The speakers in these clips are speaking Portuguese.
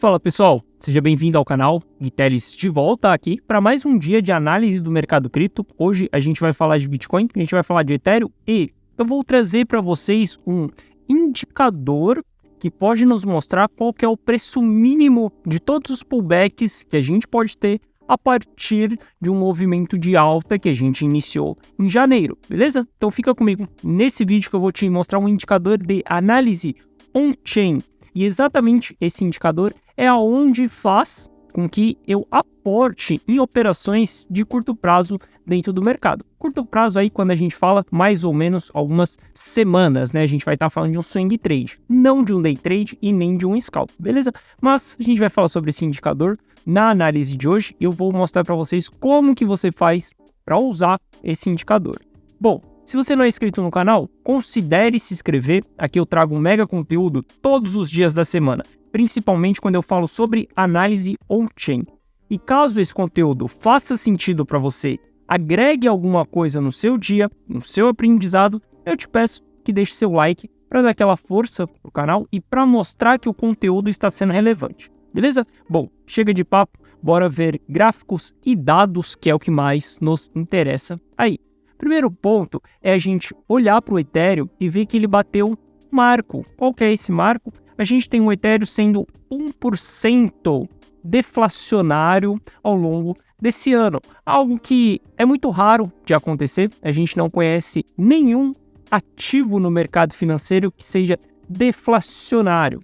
Fala pessoal, seja bem-vindo ao canal Guiteles de volta aqui para mais um dia de análise do mercado cripto. Hoje a gente vai falar de Bitcoin, a gente vai falar de Ethereum e eu vou trazer para vocês um indicador que pode nos mostrar qual que é o preço mínimo de todos os pullbacks que a gente pode ter a partir de um movimento de alta que a gente iniciou em janeiro, beleza? Então fica comigo nesse vídeo que eu vou te mostrar um indicador de análise on-chain. E exatamente esse indicador é aonde faz com que eu aporte em operações de curto prazo dentro do mercado. Curto prazo aí quando a gente fala mais ou menos algumas semanas, né? A gente vai estar falando de um swing trade, não de um day trade e nem de um scalp, beleza? Mas a gente vai falar sobre esse indicador na análise de hoje e eu vou mostrar para vocês como que você faz para usar esse indicador. Bom, se você não é inscrito no canal, considere se inscrever. Aqui eu trago um mega conteúdo todos os dias da semana, principalmente quando eu falo sobre análise on-chain. E caso esse conteúdo faça sentido para você, agregue alguma coisa no seu dia, no seu aprendizado, eu te peço que deixe seu like para dar aquela força pro canal e para mostrar que o conteúdo está sendo relevante. Beleza? Bom, chega de papo, bora ver gráficos e dados, que é o que mais nos interessa aí. Primeiro ponto é a gente olhar para o Ethereum e ver que ele bateu um marco. Qual que é esse marco? A gente tem o Ethereum sendo 1% deflacionário ao longo desse ano. Algo que é muito raro de acontecer. A gente não conhece nenhum ativo no mercado financeiro que seja deflacionário.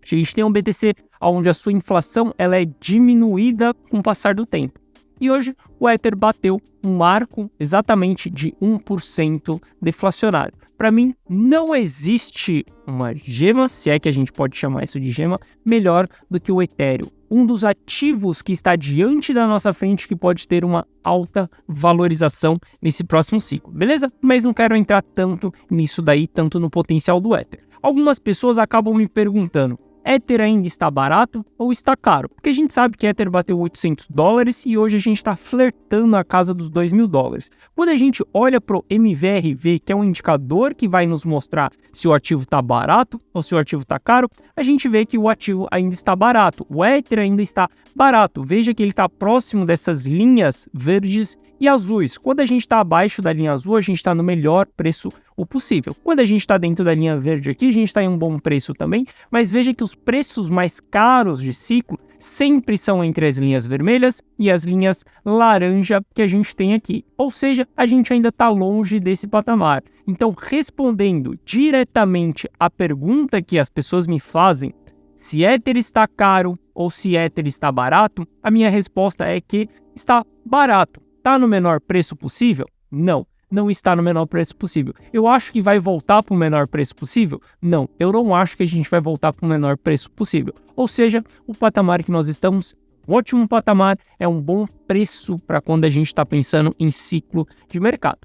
A gente tem um BTC onde a sua inflação ela é diminuída com o passar do tempo. E hoje o Ether bateu um marco exatamente de 1% deflacionário. Para mim, não existe uma gema, se é que a gente pode chamar isso de gema, melhor do que o Ethereum. Um dos ativos que está diante da nossa frente que pode ter uma alta valorização nesse próximo ciclo, beleza? Mas não quero entrar tanto nisso daí, tanto no potencial do Ether. Algumas pessoas acabam me perguntando, Ether ainda está barato ou está caro? Porque a gente sabe que Ether bateu $800 e hoje a gente está flertando a casa dos $2.000. Quando a gente olha para o MVRV, que é um indicador que vai nos mostrar se o ativo está barato ou se o ativo está caro, a gente vê que o ativo ainda está barato, o Ether ainda está barato. Veja que ele está próximo dessas linhas verdes e azuis. Quando a gente está abaixo da linha azul, a gente está no melhor preço possível. Quando a gente está dentro da linha verde aqui, a gente está em um bom preço também, mas veja que os preços mais caros de ciclo sempre são entre as linhas vermelhas e as linhas laranja que a gente tem aqui. Ou seja, a gente ainda está longe desse patamar. Então, respondendo diretamente à pergunta que as pessoas me fazem, se Ether está caro ou se Ether está barato, a minha resposta é que está barato. Está no menor preço possível? Não está no menor preço possível. Eu acho que vai voltar para o menor preço possível? Não, eu não acho que a gente vai voltar para o menor preço possível. Ou seja, o patamar que nós estamos, um ótimo patamar, é um bom preço para quando a gente está pensando em ciclo de mercado.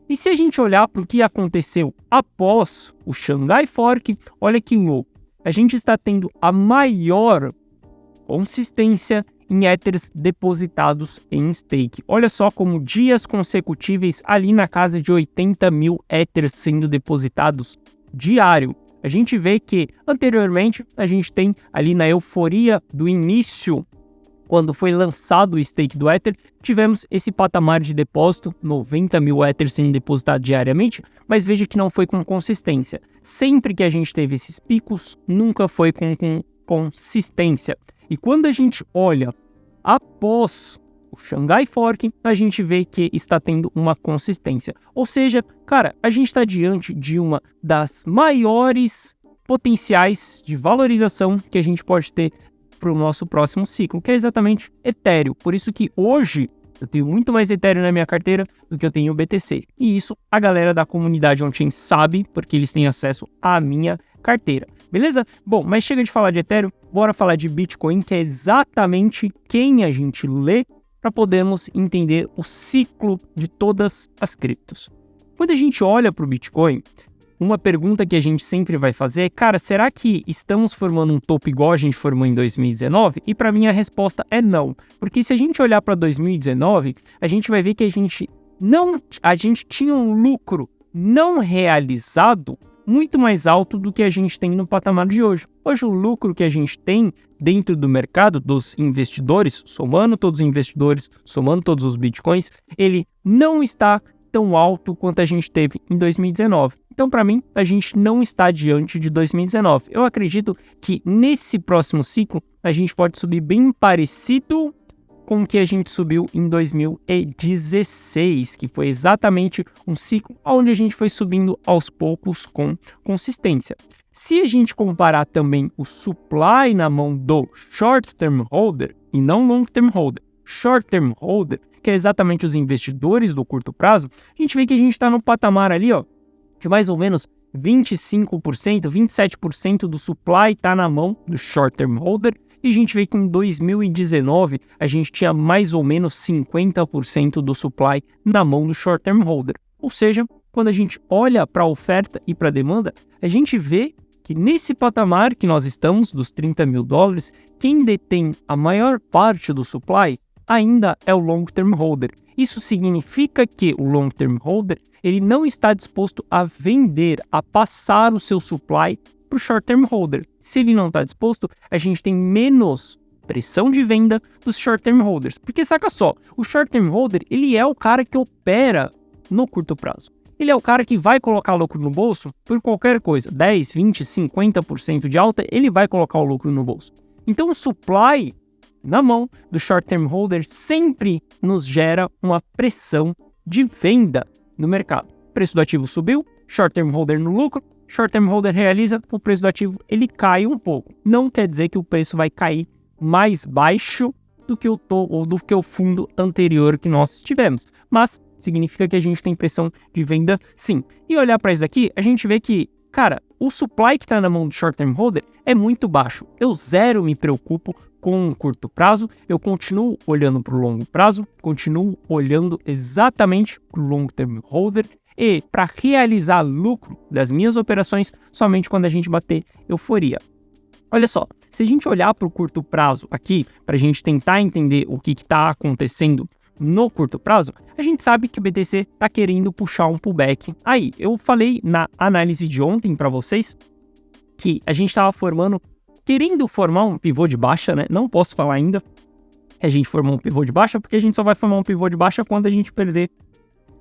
E se a gente olhar para o que aconteceu após o Shanghai Fork, olha que louco. A gente está tendo a maior consistência em Ethers depositados em stake. Olha só como dias consecutivos ali na casa de 80 mil Ethers sendo depositados diário. A gente vê que anteriormente a gente tem ali na euforia do início, quando foi lançado o stake do Ether, tivemos esse patamar de depósito, 90 mil Ethers sendo depositados diariamente, mas veja que não foi com consistência. Sempre que a gente teve esses picos, nunca foi com consistência. E quando a gente olha após o Shanghai Fork, a gente vê que está tendo uma consistência. Ou seja, cara, a gente está diante de uma das maiores potenciais de valorização que a gente pode ter para o nosso próximo ciclo, que é exatamente Ethereum. Por isso que hoje eu tenho muito mais Ethereum na minha carteira do que eu tenho BTC. E isso a galera da comunidade on-chain sabe, porque eles têm acesso à minha carteira. Beleza? Bom, mas chega de falar de Ethereum, bora falar de Bitcoin, que é exatamente quem a gente lê para podermos entender o ciclo de todas as criptos. Quando a gente olha para o Bitcoin, uma pergunta que a gente sempre vai fazer é, cara, será que estamos formando um topo igual a gente formou em 2019? E para mim a resposta é não, porque se a gente olhar para 2019, a gente vai ver que a gente tinha um lucro não realizado muito mais alto do que a gente tem no patamar de hoje. Hoje o lucro que a gente tem dentro do mercado dos investidores, somando todos os investidores, somando todos os bitcoins, ele não está tão alto quanto a gente teve em 2019. Então, para mim, a gente não está diante de 2019. Eu acredito que nesse próximo ciclo a gente pode subir bem parecido com o que a gente subiu em 2016, que foi exatamente um ciclo onde a gente foi subindo aos poucos com consistência. Se a gente comparar também o supply na mão do short term holder e não long term holder, short term holder, que é exatamente os investidores do curto prazo, a gente vê que a gente está no patamar ali, ó, de mais ou menos 25%, 27% do supply está na mão do short term holder, e a gente vê que em 2019 a gente tinha mais ou menos 50% do supply na mão do short term holder. Ou seja, quando a gente olha para a oferta e para a demanda, a gente vê que nesse patamar que nós estamos, dos 30 mil dólares, quem detém a maior parte do supply ainda é o long term holder. Isso significa que o long term holder ele não está disposto a vender, a passar o seu supply para o short term holder. Se ele não está disposto, a gente tem menos pressão de venda dos short term holders. Porque saca só, o short term holder ele é o cara que opera no curto prazo. Ele é o cara que vai colocar lucro no bolso por qualquer coisa. 10, 20, 50% de alta, ele vai colocar o lucro no bolso. Então o supply na mão do short term holder sempre nos gera uma pressão de venda no mercado. O preço do ativo subiu, short term holder no lucro, short term holder realiza, o preço do ativo ele cai um pouco. Não quer dizer que o preço vai cair mais baixo do que o topo ou do que o fundo anterior que nós tivemos, mas significa que a gente tem pressão de venda sim. E olhar para isso aqui, a gente vê que, cara, o supply que está na mão do short term holder é muito baixo. Eu zero me preocupo com o curto prazo, eu continuo olhando para o longo prazo, continuo olhando exatamente para o long term holder e para realizar lucro das minhas operações somente quando a gente bater euforia. Olha só, se a gente olhar para o curto prazo aqui, para a gente tentar entender o que está acontecendo no curto prazo, a gente sabe que o BTC está querendo puxar um pullback. Aí, eu falei na análise de ontem para vocês que a gente estava querendo formar um pivô de baixa, né? Não posso falar ainda que a gente formou um pivô de baixa, porque a gente só vai formar um pivô de baixa quando a gente perder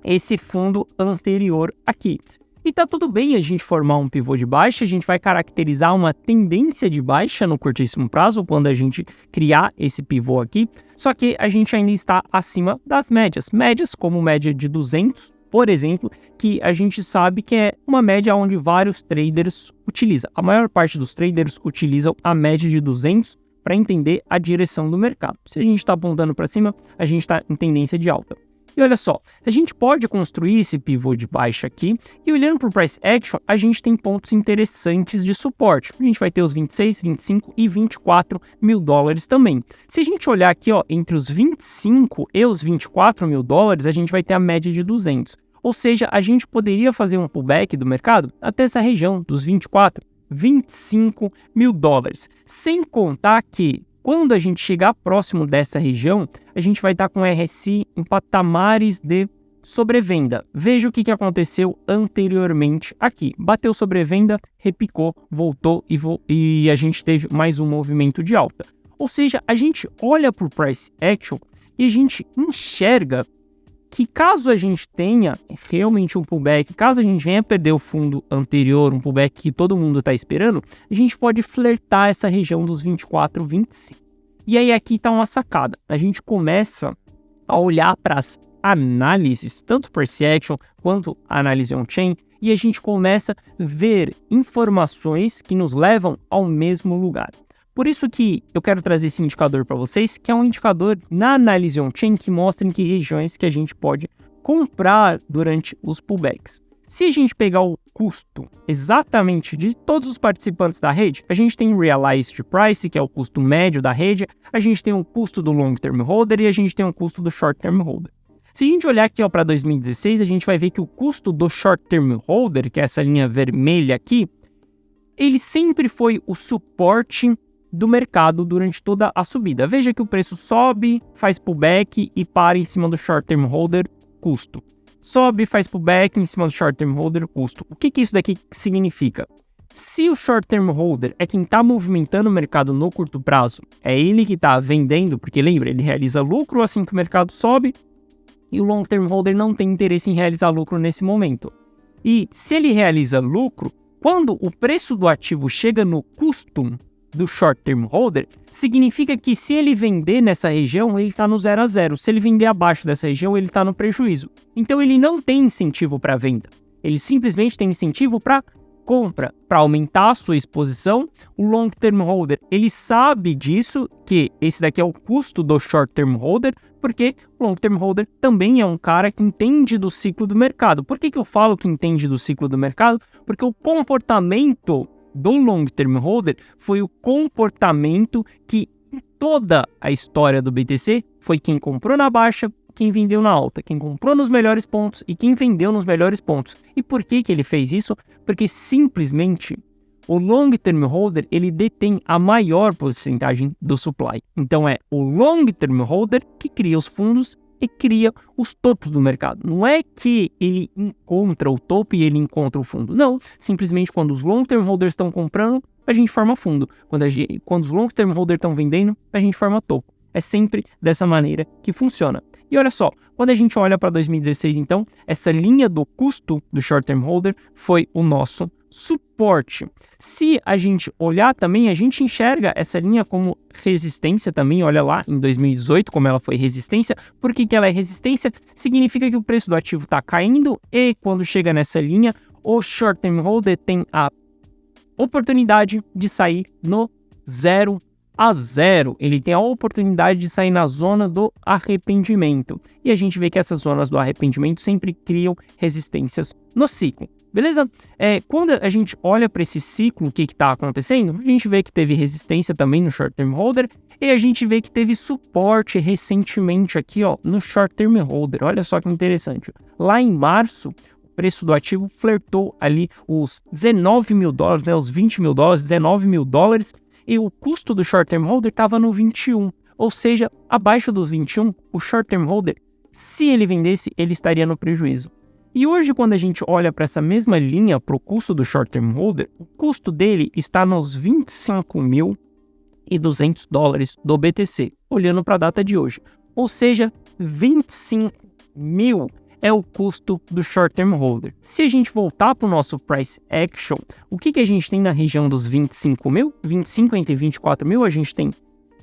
esse fundo anterior aqui. E tá tudo bem a gente formar um pivô de baixa, a gente vai caracterizar uma tendência de baixa no curtíssimo prazo quando a gente criar esse pivô aqui, só que a gente ainda está acima das médias. Médias como média de 200, por exemplo, que a gente sabe que é uma média onde vários traders utilizam. A maior parte dos traders utilizam a média de 200 para entender a direção do mercado. Se a gente está apontando para cima, a gente está em tendência de alta. E olha só, a gente pode construir esse pivô de baixa aqui e olhando para o Price Action, a gente tem pontos interessantes de suporte. A gente vai ter os 26, 25 e 24 mil dólares também. Se a gente olhar aqui, ó, entre os 25 e os 24 mil dólares, a gente vai ter a média de 200. Ou seja, a gente poderia fazer um pullback do mercado até essa região dos 24, 25 mil dólares. Sem contar que quando a gente chegar próximo dessa região, a gente vai estar com o RSI em patamares de sobrevenda. Veja o que aconteceu anteriormente aqui. Bateu sobrevenda, repicou, voltou e a gente teve mais um movimento de alta. Ou seja, a gente olha para o Price Action e a gente enxerga que caso a gente tenha realmente um pullback, caso a gente venha perder o fundo anterior, um pullback que todo mundo está esperando, a gente pode flertar essa região dos 24, 25. E aí aqui está uma sacada. A gente começa a olhar para as análises, tanto Price Action quanto a análise on-chain, e a gente começa a ver informações que nos levam ao mesmo lugar. Por isso que eu quero trazer esse indicador para vocês, que é um indicador na análise on-chain que mostra em que regiões que a gente pode comprar durante os pullbacks. Se a gente pegar o custo exatamente de todos os participantes da rede, a gente tem o Realized Price, que é o custo médio da rede, a gente tem o custo do Long Term Holder e a gente tem o custo do Short Term Holder. Se a gente olhar aqui para 2016, a gente vai ver que o custo do Short Term Holder, que é essa linha vermelha aqui, ele sempre foi o suporte do mercado durante toda a subida. Veja que o preço sobe, faz pullback e para em cima do short term holder custo. sobe, faz pullback em cima do short term holder, custo. O que isso daqui significa? Se o short term holder é quem está movimentando o mercado no curto prazo, é ele que está vendendo, porque lembra, ele realiza lucro assim que o mercado sobe, e o long term holder não tem interesse em realizar lucro nesse momento. E se ele realiza lucro, quando o preço do ativo chega no custo do short term holder, significa que se ele vender nessa região, ele está no 0 a 0. Se ele vender abaixo dessa região, ele está no prejuízo. Então ele não tem incentivo para venda. Ele simplesmente tem incentivo para compra, para aumentar a sua exposição. O long term holder, ele sabe disso, que esse daqui é o custo do short term holder, porque o long term holder também é um cara que entende do ciclo do mercado. Por que eu falo que entende do ciclo do mercado? Porque o comportamento do long term holder foi o comportamento que em toda a história do BTC foi quem comprou na baixa, quem vendeu na alta, quem comprou nos melhores pontos e quem vendeu nos melhores pontos. E por que ele fez isso? Porque simplesmente o long term holder ele detém a maior porcentagem do supply. Então é o long term holder que cria os fundos e cria os topos do mercado. Não é que ele encontra o topo e ele encontra o fundo. Não, simplesmente quando os long term holders estão comprando, a gente forma fundo. Quando os long term holders estão vendendo, a gente forma topo. É sempre dessa maneira que funciona. E olha só, quando a gente olha para 2016, então, essa linha do custo do short term holder foi o nosso suporte. Se a gente olhar também, a gente enxerga essa linha como resistência também. Olha lá, em 2018, como ela foi resistência. Por que ela é resistência? Significa que o preço do ativo está caindo e quando chega nessa linha, o short term holder tem a oportunidade de sair no 0 a 0. Ele tem a oportunidade de sair na zona do arrependimento. E a gente vê que essas zonas do arrependimento sempre criam resistências no ciclo. Beleza? Quando a gente olha para esse ciclo, o que está acontecendo? A gente vê que teve resistência também no short term holder e a gente vê que teve suporte recentemente aqui, ó, no short term holder. Olha só que interessante. Lá em março, o preço do ativo flertou ali os 19 mil dólares, né, os 20 mil dólares, 19 mil dólares, e o custo do short term holder estava no 21, ou seja, abaixo dos 21, o short term holder, se ele vendesse, ele estaria no prejuízo. E hoje, quando a gente olha para essa mesma linha, para o custo do short term holder, o custo dele está nos 25.200 dólares do BTC, olhando para a data de hoje. Ou seja, 25 mil é o custo do short term holder. Se a gente voltar para o nosso price action, o que a gente tem na região dos 25 mil? 25 entre 24 mil, a gente tem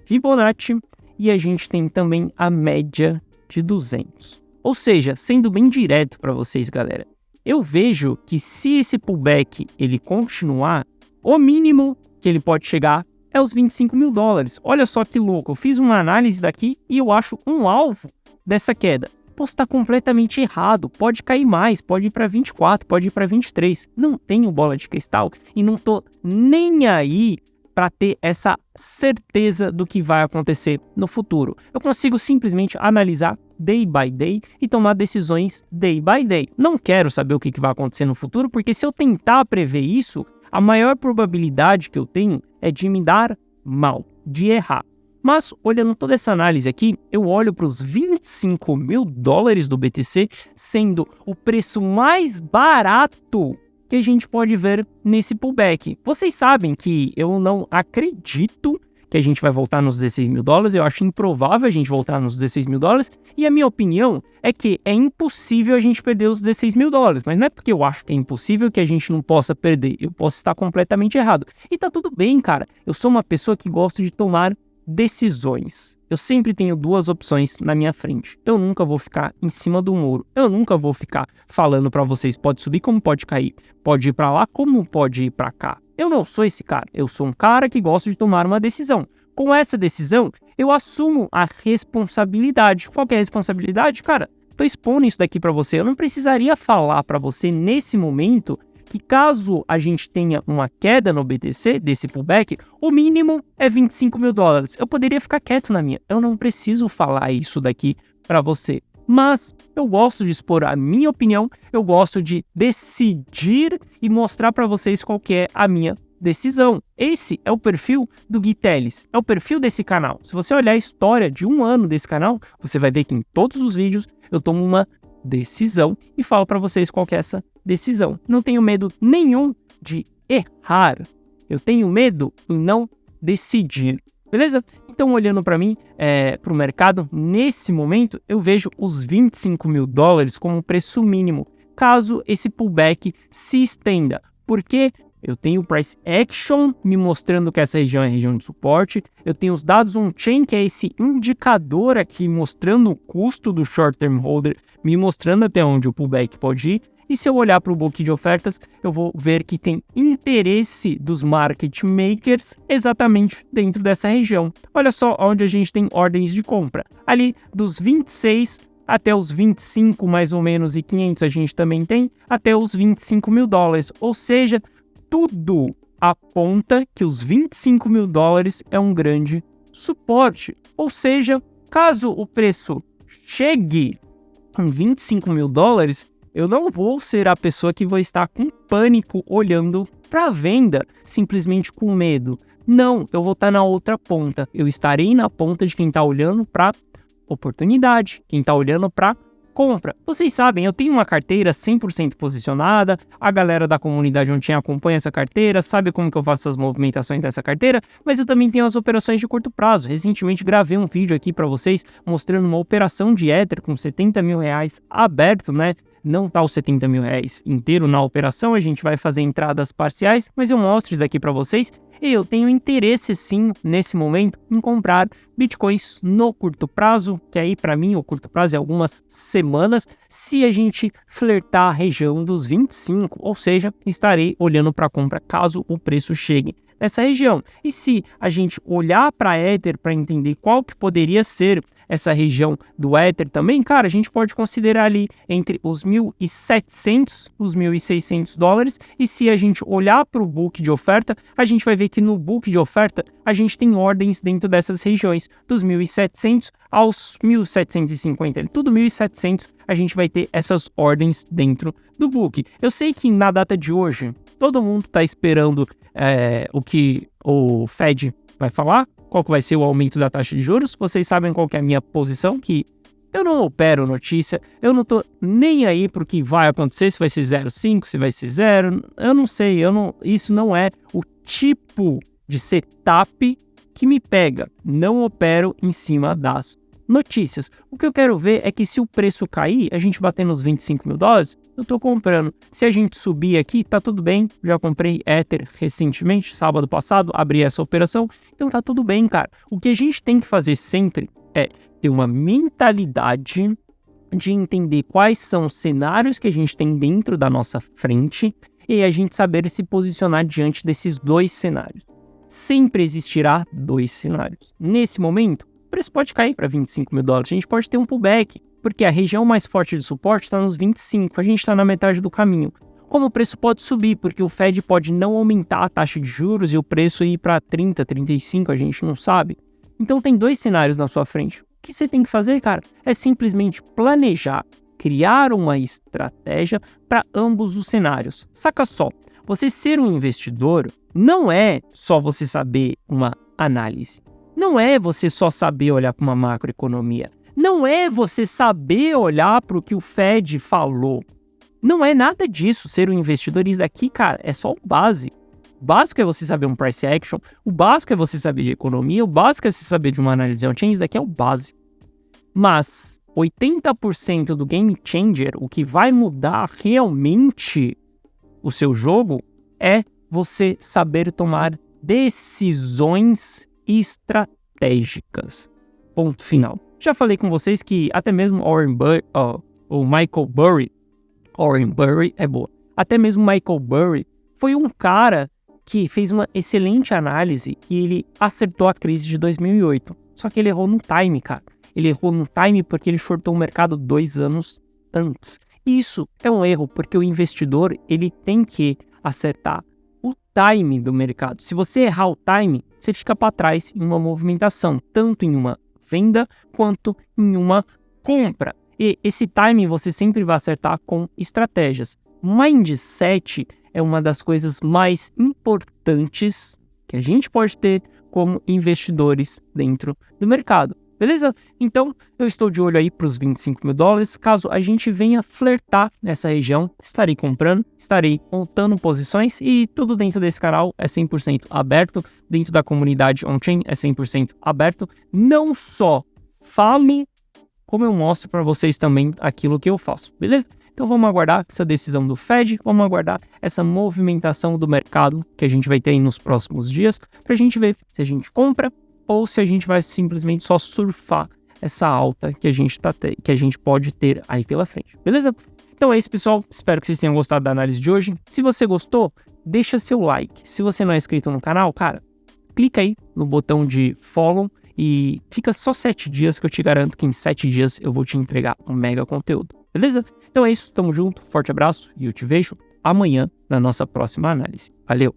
Fibonacci e a gente tem também a média de 200. Ou seja, sendo bem direto para vocês, galera, eu vejo que se esse pullback ele continuar, o mínimo que ele pode chegar é os 25 mil dólares. Olha só que louco, eu fiz uma análise daqui e eu acho um alvo dessa queda. Posso estar completamente errado, pode cair mais, pode ir para 24, pode ir para 23. Não tenho bola de cristal e não tô nem aí para ter essa certeza do que vai acontecer no futuro. Eu consigo simplesmente analisar day by day e tomar decisões day by day. Não quero saber o que vai acontecer no futuro, porque se eu tentar prever isso, a maior probabilidade que eu tenho é de me dar mal, de errar. Mas, olhando toda essa análise aqui, eu olho para os 25 mil dólares do BTC sendo o preço mais barato que a gente pode ver nesse pullback. Vocês sabem que eu não acredito que a gente vai voltar nos 16 mil dólares, eu acho improvável a gente voltar nos 16 mil dólares, e a minha opinião é que é impossível a gente perder os 16 mil dólares, mas não é porque eu acho que é impossível que a gente não possa perder, eu posso estar completamente errado. E tá tudo bem, cara, eu sou uma pessoa que gosta de tomar decisões. Eu sempre tenho duas opções na minha frente. Eu nunca vou ficar em cima do muro. Eu nunca vou ficar falando para vocês pode subir como pode cair, pode ir para lá como pode ir para cá. Eu não sou esse cara. Eu sou um cara que gosta de tomar uma decisão. Com essa decisão, eu assumo a responsabilidade. Qual que é a responsabilidade? Cara, tô expondo isso daqui para você. Eu não precisaria falar para você nesse momento que caso a gente tenha uma queda no BTC, desse pullback, o mínimo é 25 mil dólares. Eu poderia ficar quieto na minha. Eu não preciso falar isso daqui para você. Mas eu gosto de expor a minha opinião, eu gosto de decidir e mostrar para vocês qual que é a minha decisão. Esse é o perfil do Gui Telles, é o perfil desse canal. Se você olhar a história de um ano desse canal, você vai ver que em todos os vídeos eu tomo uma decisão e falo para vocês qual que é essa decisão. Não tenho medo nenhum de errar. Eu tenho medo em não decidir. Beleza? Então, olhando para mim, para o mercado, nesse momento, eu vejo os $25 mil como um preço mínimo, caso esse pullback se estenda. Por quê? Eu tenho o Price Action me mostrando que essa região é região de suporte. Eu tenho os dados on-chain, que é esse indicador aqui mostrando o custo do short-term holder, me mostrando até onde o pullback pode ir. E se eu olhar para o book de ofertas, eu vou ver que tem interesse dos market makers exatamente dentro dessa região. Olha só onde a gente tem ordens de compra. Ali dos 26 até os 25 mais ou menos e 500 a gente também tem até os $25 mil. Ou seja, tudo aponta que os $25 mil é um grande suporte. Ou seja, caso o preço chegue em $25 mil, eu não vou ser a pessoa que vai estar com pânico olhando para a venda, simplesmente com medo. Não, eu vou estar na outra ponta. Eu estarei na ponta de quem está olhando para oportunidade, quem está olhando para compra. Vocês sabem, eu tenho uma carteira 100% posicionada, a galera da comunidade onde acompanha essa carteira, sabe como que eu faço essas movimentações dessa carteira, mas eu também tenho as operações de curto prazo. Recentemente gravei um vídeo aqui para vocês mostrando uma operação de Ether com R$70 mil aberto, né? Não tá os R$70 mil inteiro na operação, a gente vai fazer entradas parciais, mas eu mostro isso aqui para vocês. E eu tenho interesse sim, nesse momento, em comprar bitcoins no curto prazo, que aí para mim o curto prazo é algumas semanas, se a gente flertar a região dos 25, ou seja, estarei olhando para compra caso o preço chegue nessa região. E se a gente olhar para Ether para entender qual que poderia ser essa região do Ether também, cara, a gente pode considerar ali entre os 1.700, os $1.600, e se a gente olhar para o book de oferta, a gente vai ver que no book de oferta a gente tem ordens dentro dessas regiões, dos 1.700 aos 1.750, tudo 1.700, a gente vai ter essas ordens dentro do book. Eu sei que na data de hoje, todo mundo está esperando o que o Fed vai falar, qual que vai ser o aumento da taxa de juros. Vocês sabem qual que é a minha posição, que eu não opero notícia, eu não tô nem aí pro que vai acontecer, se vai ser 0,5, se vai ser 0, eu não sei, isso não é o tipo de setup que me pega, não opero em cima das notícias. O que eu quero ver é que se o preço cair, a gente bater nos $25 mil, eu tô comprando. Se a gente subir aqui, tá tudo bem. Já comprei Ether recentemente, sábado passado, abri essa operação, então tá tudo bem, cara. O que a gente tem que fazer sempre é ter uma mentalidade de entender quais são os cenários que a gente tem dentro da nossa frente e a gente saber se posicionar diante desses dois cenários. Sempre existirá dois cenários. Nesse momento, o preço pode cair para $25 mil, a gente pode ter um pullback, porque a região mais forte de suporte está nos 25, a gente está na metade do caminho. Como o preço pode subir, porque o Fed pode não aumentar a taxa de juros e o preço ir para 30, 35, a gente não sabe. Então tem dois cenários na sua frente. O que você tem que fazer, cara, é simplesmente planejar, criar uma estratégia para ambos os cenários. Saca só, você ser um investidor não é só você saber uma análise. Não é você só saber olhar para uma macroeconomia. Não é você saber olhar para o que o Fed falou. Não é nada disso ser um investidor. Isso daqui, cara, é só o básico. O básico é você saber um price action. O básico é você saber de economia. O básico é você saber de uma análise on-chain. Isso daqui é o básico. Mas 80% do game changer, o que vai mudar realmente o seu jogo, é você saber tomar decisões estratégicas. Ponto final. Já falei com vocês que até mesmo o Michael Burry, Warren Burry é boa. Até mesmo Michael Burry foi um cara que fez uma excelente análise e ele acertou a crise de 2008. Só que ele errou no time, cara. Ele errou no time porque ele shortou o mercado 2 anos antes. E isso é um erro porque o investidor ele tem que acertar o time do mercado. Se você errar o time, você fica para trás em uma movimentação, tanto em uma venda quanto em uma compra. E esse timing você sempre vai acertar com estratégias. Mindset é uma das coisas mais importantes que a gente pode ter como investidores dentro do mercado. Beleza? Então, eu estou de olho aí para os 25 mil dólares. Caso a gente venha flertar nessa região, estarei comprando, estarei montando posições e tudo dentro desse canal é 100% aberto. Dentro da comunidade on-chain é 100% aberto. Não só falo, como eu mostro para vocês também aquilo que eu faço, beleza? Então vamos aguardar essa decisão do Fed, vamos aguardar essa movimentação do mercado que a gente vai ter aí nos próximos dias, para a gente ver se a gente compra ou se a gente vai simplesmente só surfar essa alta que a gente pode ter aí pela frente, beleza? Então é isso, pessoal. Espero que vocês tenham gostado da análise de hoje. Se você gostou, deixa seu like. Se você não é inscrito no canal, cara, clica aí no botão de follow e fica só 7 dias que eu te garanto que em 7 dias eu vou te entregar um mega conteúdo, beleza? Então é isso, tamo junto, forte abraço e eu te vejo amanhã na nossa próxima análise. Valeu!